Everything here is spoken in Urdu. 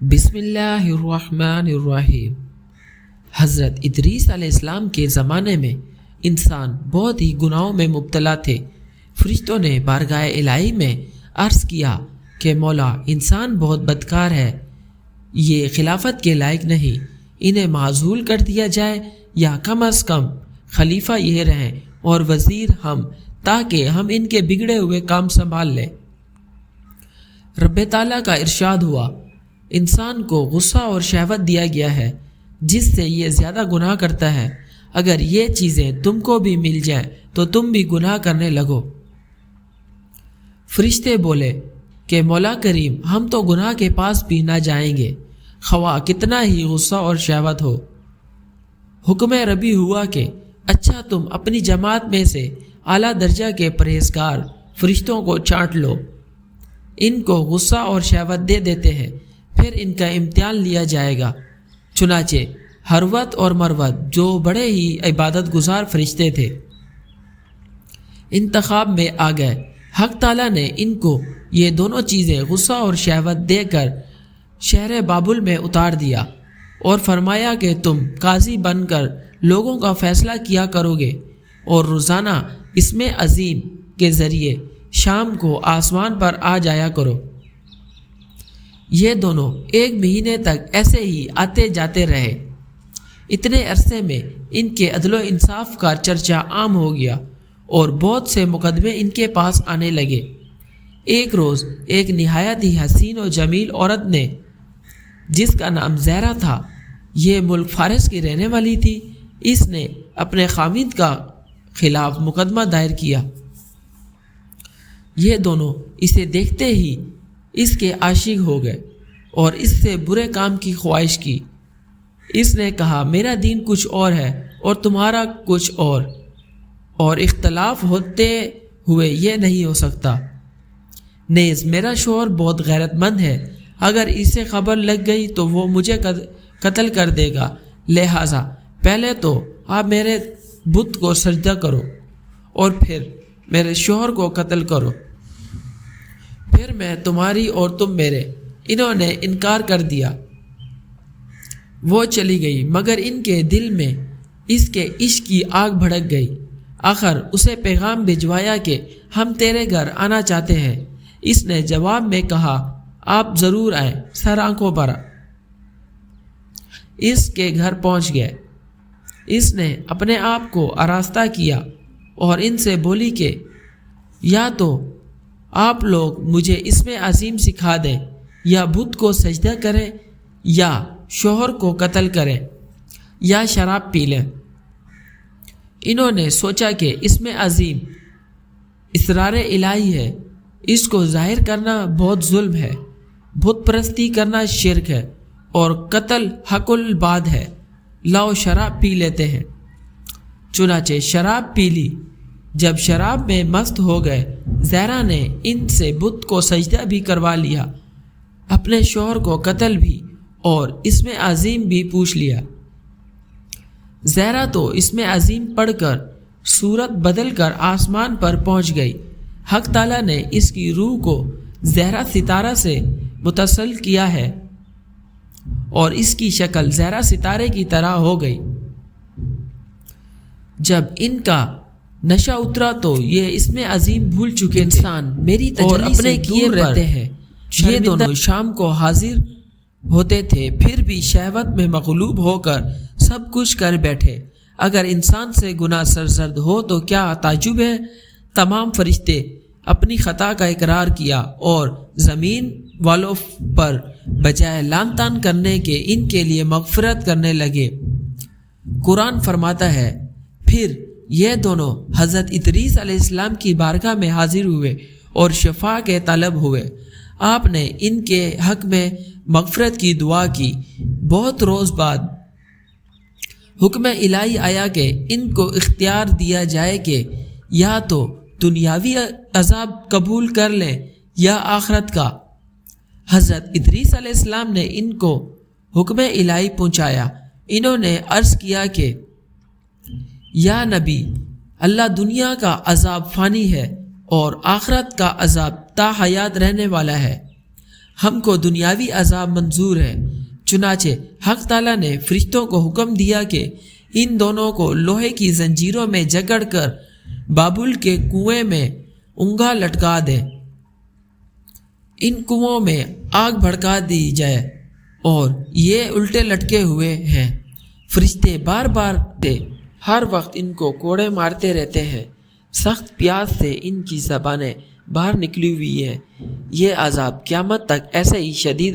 بسم اللہ الرحمن الرحیم۔ حضرت ادریس علیہ السلام کے زمانے میں انسان بہت ہی گناہوں میں مبتلا تھے۔ فرشتوں نے بارگاہ الہی میں عرض کیا کہ مولا، انسان بہت بدکار ہے، یہ خلافت کے لائق نہیں، انہیں معزول کر دیا جائے یا کم از کم خلیفہ یہ رہیں اور وزیر ہم، تاکہ ہم ان کے بگڑے ہوئے کام سنبھال لیں۔ رب تعالیٰ کا ارشاد ہوا، انسان کو غصہ اور شہوت دیا گیا ہے جس سے یہ زیادہ گناہ کرتا ہے، اگر یہ چیزیں تم کو بھی مل جائیں تو تم بھی گناہ کرنے لگو۔ فرشتے بولے کہ مولا کریم، ہم تو گناہ کے پاس بھی نہ جائیں گے، خواہ کتنا ہی غصہ اور شہوت ہو۔ حکم ربی ہوا کہ اچھا، تم اپنی جماعت میں سے اعلیٰ درجہ کے پرہیزگار فرشتوں کو چھانٹ لو، ان کو غصہ اور شہوت دے دیتے ہیں، پھر ان کا امتحان لیا جائے گا۔ چنانچہ حروت اور مروت، جو بڑے ہی عبادت گزار فرشتے تھے، انتخاب میں آ گئے۔ حق تعالیٰ نے ان کو یہ دونوں چیزیں غصہ اور شہوت دے کر شہر بابل میں اتار دیا اور فرمایا کہ تم قاضی بن کر لوگوں کا فیصلہ کیا کرو گے اور روزانہ اسم عظیم کے ذریعے شام کو آسمان پر آ جایا کرو۔ یہ دونوں 1 مہینے تک ایسے ہی آتے جاتے رہے۔ اتنے عرصے میں ان کے عدل و انصاف کا چرچا عام ہو گیا اور بہت سے مقدمے ان کے پاس آنے لگے۔ ایک روز ایک نہایت ہی حسین و جمیل عورت نے، جس کا نام زہرا تھا، یہ ملک فارس کی رہنے والی تھی، اس نے اپنے خاوند کا خلاف مقدمہ دائر کیا۔ یہ دونوں اسے دیکھتے ہی اس کے عاشق ہو گئے اور اس سے برے کام کی خواہش کی۔ اس نے کہا، میرا دین کچھ اور ہے اور تمہارا کچھ اور اختلاف ہوتے ہوئے یہ نہیں ہو سکتا۔ نیز میرا شوہر بہت غیرت مند ہے، اگر اسے خبر لگ گئی تو وہ مجھے قتل کر دے گا، لہٰذا پہلے تو آپ میرے بت کو سجدہ کرو اور پھر میرے شوہر کو قتل کرو، پھر میں تمہاری اور تم میرے۔ انہوں نے انکار کر دیا۔ وہ چلی گئی، مگر ان کے دل میں اس کے عشق کی آگ بھڑک گئی۔ آخر اسے پیغام بھجوایا کہ ہم تیرے گھر آنا چاہتے ہیں۔ اس نے جواب میں کہا، آپ ضرور آئیں، سر آنکھوں پر۔ اس کے گھر پہنچ گئے۔ اس نے اپنے آپ کو آراستہ کیا اور ان سے بولی کہ یا تو آپ لوگ مجھے اسم عظیم سکھا دیں، یا بت کو سجدہ کریں، یا شوہر کو قتل کریں، یا شراب پی لیں۔ انہوں نے سوچا کہ اسم عظیم اسرار الہی ہے، اس کو ظاہر کرنا بہت ظلم ہے، بت پرستی کرنا شرک ہے اور قتل حق العباد ہے، لاؤ شراب پی لیتے ہیں۔ چنانچہ شراب پی لی۔ جب شراب میں مست ہو گئے، زہرا نے ان سے بت کو سجدہ بھی کروا لیا، اپنے شوہر کو قتل بھی اور اسم عظیم بھی پوچھ لیا۔ زہرا تو اسم عظیم پڑھ کر صورت بدل کر آسمان پر پہنچ گئی۔ حق تعالیٰ نے اس کی روح کو زہرا ستارہ سے متصل کیا ہے اور اس کی شکل زہرا ستارے کی طرح ہو گئی۔ جب ان کا نشہ اترا تو یہ اسم عظیم بھول چکے انسان میری اور اپنے کیے رہتے ہیں۔ یہ دونوں شام کو حاضر ہوتے تھے، پھر بھی شہوت میں مغلوب ہو کر سب کچھ کر بیٹھے۔ اگر انسان سے گناہ سرزد ہو تو کیا تعجب ہے؟ تمام فرشتے اپنی خطا کا اقرار کیا اور زمین والوں پر بجائے لعن طعن کرنے کے ان کے لیے مغفرت کرنے لگے۔ قرآن فرماتا ہے، پھر یہ دونوں حضرت ادریس علیہ السلام کی بارگاہ میں حاضر ہوئے اور شفاء کے طلب ہوئے۔ آپ نے ان کے حق میں مغفرت کی دعا کی۔ بہت روز بعد حکم الہی آیا کہ ان کو اختیار دیا جائے کہ یا تو دنیاوی عذاب قبول کر لیں یا آخرت کا۔ حضرت ادریس علیہ السلام نے ان کو حکم الہی پہنچایا۔ انہوں نے عرض کیا کہ یا نبی اللہ، دنیا کا عذاب فانی ہے اور آخرت کا عذاب تا حیات رہنے والا ہے۔ ہم کو دنیاوی عذاب منظور ہے۔ چنانچہ حق تعالیٰ نے فرشتوں کو حکم دیا کہ ان دونوں کو لوہے کی زنجیروں میں جکڑ کر بابل کے کنویں میں اونگھا لٹکا دیں۔ ان کنووں میں آگ بھڑکا دی جائے اور یہ الٹے لٹکے ہوئے ہیں۔ فرشتے بار بار ہر وقت ان کو کوڑے مارتے رہتے ہیں۔ سخت پیاس سے ان کی زبانیں باہر نکلی ہوئی ہیں۔ یہ عذاب قیامت تک ایسے ہی شدید